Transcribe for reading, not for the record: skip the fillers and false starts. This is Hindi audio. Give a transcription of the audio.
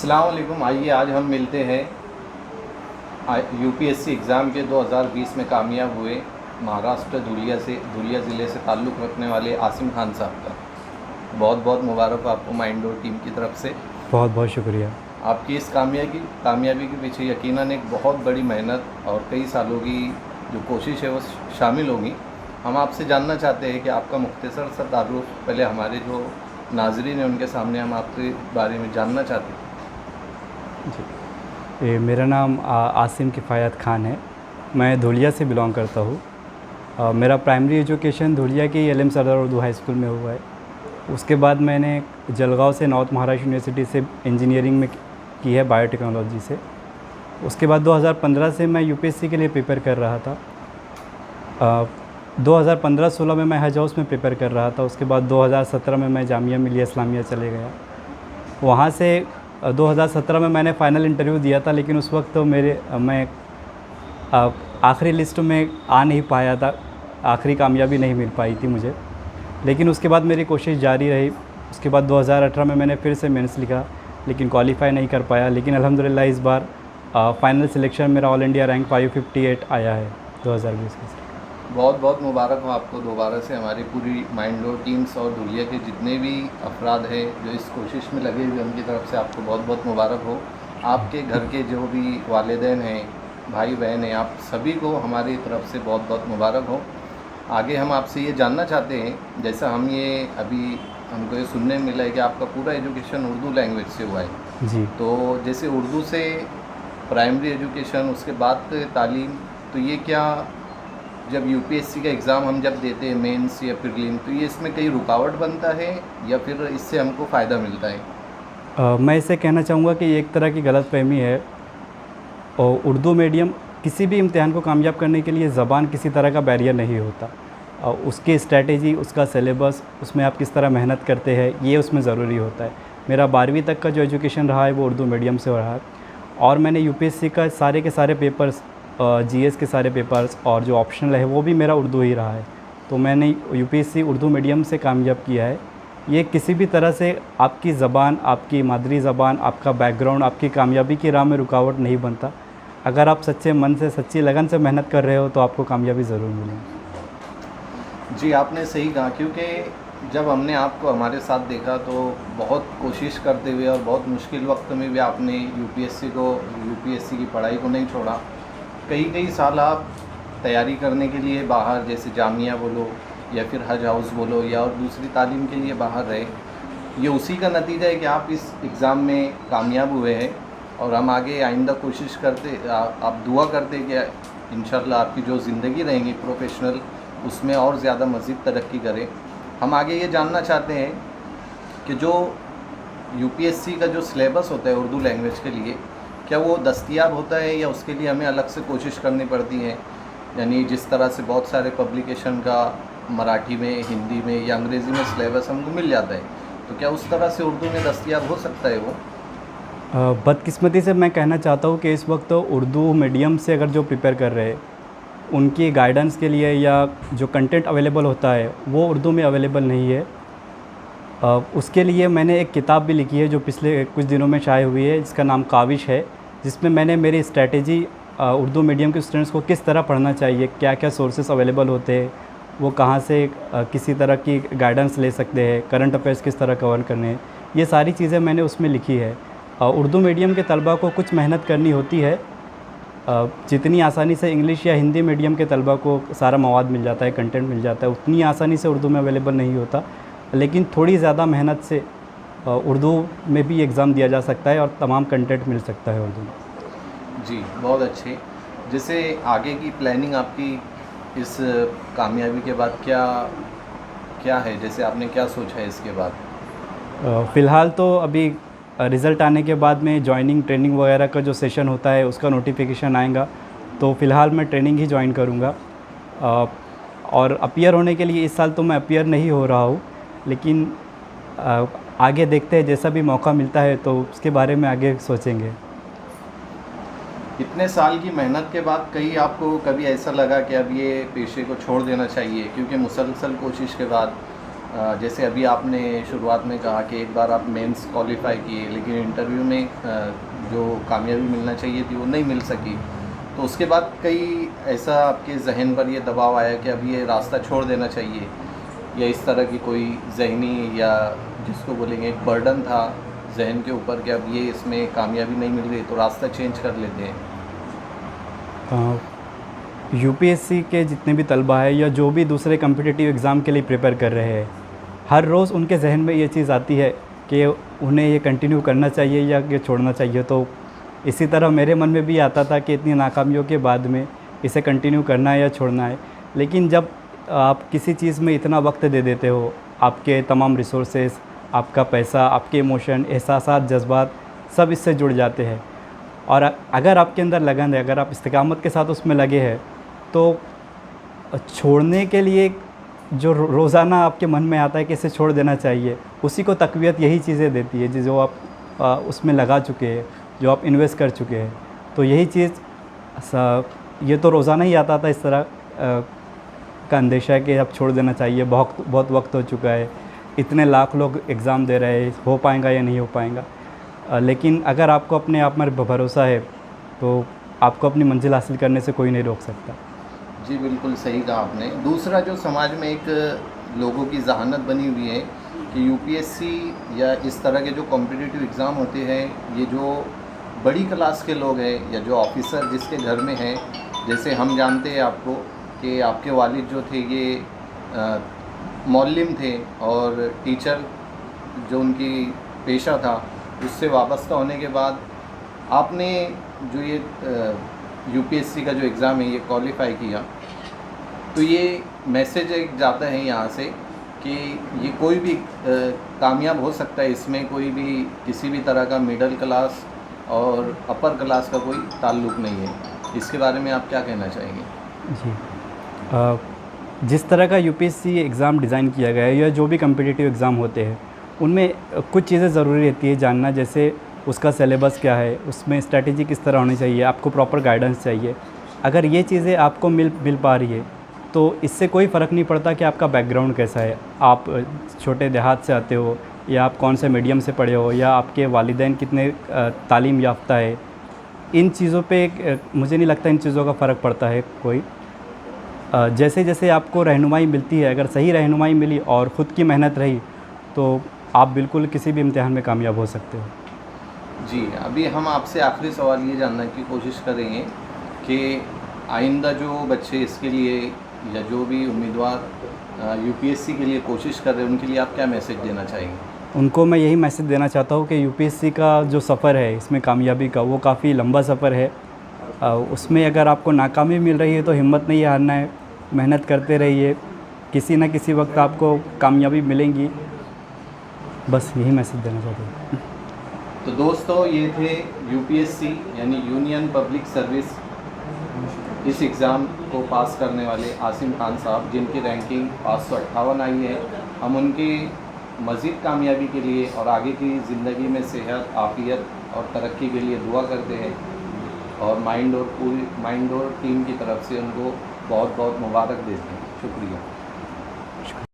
अस्सलाम वालेकुम। आइए आज हम मिलते हैं यूपीएससी एग्ज़ाम के 2020 में कामयाब हुए महाराष्ट्र धुलिया ज़िले से ताल्लुक़ रखने वाले आसिम खान साहब का। बहुत बहुत मुबारक हो आपको माइंडोर टीम की तरफ से। बहुत बहुत शुक्रिया। आपकी इस कामयाबी के पीछे यकीनन एक बहुत बड़ी मेहनत और कई सालों की जो कोशिश है वो शामिल होगी। हम आपसे जानना चाहते हैं कि आपका मुख्तसर सा तारुफ पहले हमारे जो नाज़रीन हैं उनके सामने हम आपके बारे में जानना चाहते हैं। जी, मेरा नाम आसिम किफ़ायत ख़ान है। मैं धुलिया से बिलोंग करता हूँ। मेरा प्राइमरी एजुकेशन धुलिया की एलएम सरदार उर्दू हाई स्कूल में हुआ है। उसके बाद मैंने जलगांव से नॉर्थ महाराष्ट्र यूनिवर्सिटी से इंजीनियरिंग में की है, बायोटेक्नोलॉजी से। उसके बाद 2015 से मैं यूपीएससी के लिए प्रिपेयर कर रहा था। 2015-16 में मैं हज हाउस में प्रिपेयर कर रहा था। उसके बाद 2017 में मैं जामिया मिलिया इस्लामिया चले गया। वहाँ से 2017 में मैंने फ़ाइनल इंटरव्यू दिया था, लेकिन उस वक्त तो मैं आखिरी लिस्ट में आ नहीं पाया था, आखिरी कामयाबी नहीं मिल पाई थी मुझे। लेकिन उसके बाद मेरी कोशिश जारी रही। उसके बाद 2018 में मैंने फिर से मेंस लिखा, लेकिन क्वालिफ़ाई नहीं कर पाया। लेकिन अल्हम्दुलिल्लाह इस बार फ़ाइनल सिलेक्शन मेरा ऑल इंडिया रैंक 558 आया है 2020 में। बहुत बहुत मुबारक हो आपको दोबारा से। हमारी पूरी माइंडोर टीम्स और धुलिया के जितने भी अफराद हैं जो इस कोशिश में लगे हुए, उनकी तरफ से आपको बहुत बहुत मुबारक हो। आपके घर के जो भी वालिदैन हैं, भाई बहन हैं, आप सभी को हमारी तरफ से बहुत बहुत मुबारक हो। आगे हम आपसे ये जानना चाहते हैं, जैसा हमको ये सुनने में मिला है कि आपका पूरा एजुकेशन उर्दू लैंग्वेज से हुआ है। जी। तो जैसे उर्दू से प्राइमरी एजुकेशन, उसके बाद तालीम, तो ये क्या जब यूपीएससी का एग्ज़ाम हम जब देते हैं मेंस या प्रीलिम, तो ये इसमें कई रुकावट बनता है या फिर इससे हमको फ़ायदा मिलता है? मैं इसे कहना चाहूँगा कि ये एक तरह की गलतफ़हमी है। और उर्दू मीडियम किसी भी इम्तिहान को कामयाब करने के लिए ज़बान किसी तरह का बैरियर नहीं होता। उसकी स्ट्रैटेजी, उसका सिलेबस, उसमें आप किस तरह मेहनत करते हैं, ये उसमें ज़रूरी होता है। मेरा 12वीं तक का जो एजुकेशन रहा है वो उर्दू मीडियम से रहा है, और मैंने यूपीएससी का सारे के सारे पेपर्स, जीएस के सारे पेपर्स और जो ऑप्शनल है वो भी मेरा उर्दू ही रहा है। तो मैंने यूपीएससी उर्दू मीडियम से कामयाब किया है। ये किसी भी तरह से आपकी ज़बान, आपकी मादरी ज़बान, आपका बैकग्राउंड आपकी कामयाबी की राह में रुकावट नहीं बनता। अगर आप सच्चे मन से, सच्ची लगन से मेहनत कर रहे हो तो आपको कामयाबी ज़रूर मिलेगी। जी, आपने सही कहा, क्योंकि जब हमने आपको हमारे साथ देखा तो बहुत कोशिश करते हुए और बहुत मुश्किल वक्त में भी आपने यूपीएससी की पढ़ाई को नहीं छोड़ा। कई साल आप तैयारी करने के लिए बाहर, जैसे जामिया बोलो या फिर हज हाउस बोलो या और दूसरी तालीम के लिए बाहर रहे। ये उसी का नतीजा है कि आप इस एग्ज़ाम में कामयाब हुए हैं। और हम आगे आइंदा कोशिश करते, आप दुआ करते कि इंशाल्लाह आपकी जो ज़िंदगी रहेंगी प्रोफेशनल, उसमें और ज़्यादा मज़ीद तरक्की करें। हम आगे ये जानना चाहते हैं कि जो यूपीएससी का जो सिलेबस होता है उर्दू लैंग्वेज के लिए, क्या वो दस्तयाब होता है या उसके लिए हमें अलग से कोशिश करनी पड़ती है? यानी जिस तरह से बहुत सारे पब्लिकेशन का मराठी में, हिंदी में या अंग्रेज़ी में सिलेबस हमको मिल जाता है, तो क्या उस तरह से उर्दू में दस्तयाब हो सकता है वो? बदकिस्मती से मैं कहना चाहता हूँ कि इस वक्त तो उर्दू मीडियम से अगर जो प्रिपेयर कर रहे हैं, उनकी गाइडेंस के लिए या जो कंटेंट अवेलेबल होता है वो उर्दू में अवेलेबल नहीं है। उसके लिए मैंने एक किताब भी लिखी है जो पिछले कुछ दिनों में शाये हुई है, जिसका नाम काविश है, जिसमें मैंने मेरी स्ट्रैटेजी उर्दू मीडियम के स्टूडेंट्स को किस तरह पढ़ना चाहिए, क्या क्या सोर्सेस अवेलेबल होते हैं, वो कहाँ से किसी तरह की गाइडेंस ले सकते हैं, करंट अफेयर्स किस तरह कवर करने हैं, ये सारी चीज़ें मैंने उसमें लिखी है। उर्दू मीडियम के तलबा को कुछ मेहनत करनी होती है। जितनी आसानी से इंग्लिश या हिंदी मीडियम के तलबा को सारा मवाद मिल जाता है, कंटेंट मिल जाता है, उतनी आसानी से उर्दू में अवेलेबल नहीं होता। लेकिन थोड़ी ज़्यादा मेहनत से उर्दू में भी एग्ज़ाम दिया जा सकता है और तमाम कंटेंट मिल सकता है उर्दू में। जी, बहुत अच्छे। जैसे आगे की प्लानिंग आपकी इस कामयाबी के बाद क्या है? जैसे आपने क्या सोचा है इसके बाद? फ़िलहाल तो अभी रिज़ल्ट आने के बाद में जॉइनिंग ट्रेनिंग वगैरह का जो सेशन होता है उसका नोटिफिकेशन आएगा, तो फ़िलहाल मैं ट्रेनिंग ही ज्वाइन करूँगा। और अपीयर होने के लिए इस साल तो मैं अपीयर नहीं हो रहा हूँ, लेकिन आगे देखते हैं, जैसा भी मौका मिलता है तो उसके बारे में आगे सोचेंगे। इतने साल की मेहनत के बाद कभी ऐसा लगा कि अब ये पेशे को छोड़ देना चाहिए? क्योंकि मुसलसल कोशिश के बाद जैसे अभी आपने शुरुआत में कहा कि एक बार आप मेंस क्वालिफाई किए लेकिन इंटरव्यू में जो कामयाबी मिलना चाहिए थी वो नहीं मिल सकी, तो उसके बाद कई ऐसा आपके जहन पर ये दबाव आया कि अब ये रास्ता छोड़ देना चाहिए, या इस तरह की कोई जहनी या जिसको बोलेंगे एक बर्डन था जहन के ऊपर कि अब ये इसमें कामयाबी नहीं मिल रही तो रास्ता चेंज कर लेते हैं? यूपीएससी के जितने भी तलबा है या जो भी दूसरे कम्पिटिटिव एग्ज़ाम के लिए प्रिपेयर कर रहे हैं, हर रोज़ उनके जहन में ये चीज़ आती है कि उन्हें ये कंटिन्यू करना चाहिए या ये छोड़ना चाहिए। तो इसी तरह मेरे मन में भी आता था कि इतनी नाकामियों के बाद में इसे कंटिन्यू करना है या छोड़ना है। लेकिन जब आप किसी चीज़ में इतना वक्त दे देते हो, आपके तमाम रिसोर्सेज, आपका पैसा, आपके इमोशन, एहसासात, जज्बात सब इससे जुड़ जाते हैं, और अगर आपके अंदर लगन है, अगर आप इस्तिकामत के साथ उसमें लगे हैं, तो छोड़ने के लिए जो रोज़ाना आपके मन में आता है कि इसे छोड़ देना चाहिए, उसी को तक़वियत यही चीज़ें देती है जो आप उसमें लगा चुके हैं, जो आप इन्वेस्ट कर चुके हैं। तो यही चीज़ ये तो रोज़ाना ही आता था इस तरह का अंदेशा कि अब छोड़ देना चाहिए, बहुत वक्त हो चुका है, इतने लाख लोग एग्ज़ाम दे रहे हैं, हो पाएगा या नहीं हो पाएगा। लेकिन अगर आपको अपने आप में भरोसा है तो आपको अपनी मंजिल हासिल करने से कोई नहीं रोक सकता। जी बिल्कुल सही कहा आपने। दूसरा जो समाज में एक लोगों की जहानत बनी हुई है कि यूपीएससी या इस तरह के जो कॉम्पिटिटिव एग्ज़ाम होते हैं, ये जो बड़ी क्लास के लोग हैं या जो ऑफिसर जिसके घर में हैं, जैसे हम जानते हैं आपको कि आपके वालिद जो थे ये मौल्लिम थे और टीचर जो उनकी पेशा था उससे वाबस्ता होने के बाद आपने जो ये यूपीएससी का जो एग्ज़ाम है ये क्वालिफाई किया, तो ये मैसेज एक जाता है यहाँ से कि ये कोई भी कामयाब हो सकता है, इसमें कोई भी किसी भी तरह का मिडिल क्लास और अपर क्लास का कोई ताल्लुक़ नहीं है। इसके बारे में आप क्या कहना चाहेंगे? जी, जिस तरह का यूपीएससी एग्ज़ाम डिज़ाइन किया गया है या जो भी कम्पिटिटिव एग्ज़ाम होते हैं, उनमें कुछ चीज़ें ज़रूरी रहती है जानना, जैसे उसका सिलेबस क्या है, उसमें स्ट्रैटेजी किस तरह होनी चाहिए, आपको प्रॉपर गाइडेंस चाहिए। अगर ये चीज़ें आपको मिल पा रही है तो इससे कोई फ़र्क नहीं पड़ता कि आपका बैकग्राउंड कैसा है, आप छोटे देहात से आते हो या आप कौन से मीडियम से पढ़े हो या आपके वालिदैन कितने तालीम याफ्ता है। इन चीज़ों पे मुझे नहीं लगता इन चीज़ों का फ़र्क पड़ता है कोई। जैसे जैसे आपको रहनुमाई मिलती है, अगर सही रहनुमाई मिली और ख़ुद की मेहनत रही तो आप बिल्कुल किसी भी इम्तिहान में कामयाब हो सकते हो। जी, अभी हम आपसे आखिरी सवाल ये जानने की कोशिश करेंगे कि आइंदा जो बच्चे इसके लिए या जो भी उम्मीदवार यूपीएससी के लिए कोशिश कर रहे हैं उनके लिए आप क्या मैसेज देना चाहेंगे? उनको मैं यही मैसेज देना चाहता हूँ कि यूपीएससी का जो सफ़र है इसमें कामयाबी का, वो काफ़ी लंबा सफ़र है। उसमें अगर आपको नाकामी मिल रही है तो हिम्मत नहीं हारना है, मेहनत करते रहिए, किसी न किसी वक्त आपको कामयाबी मिलेंगी। बस यही मैसेज देना चाहता हूँ। तो दोस्तों, ये थे यूपीएससी यानी यूनियन पब्लिक सर्विस इस एग्ज़ाम को पास करने वाले आसिम खान साहब, जिनकी रैंकिंग 558 आई है। हम उनकी मज़ीद कामयाबी के लिए और आगे की ज़िंदगी में सेहत, आफ़ियत और तरक्की के लिए दुआ करते हैं, और पूरी माइंड और टीम की तरफ से उनको बहुत बहुत मुबारक देते हैं। शुक्रिया।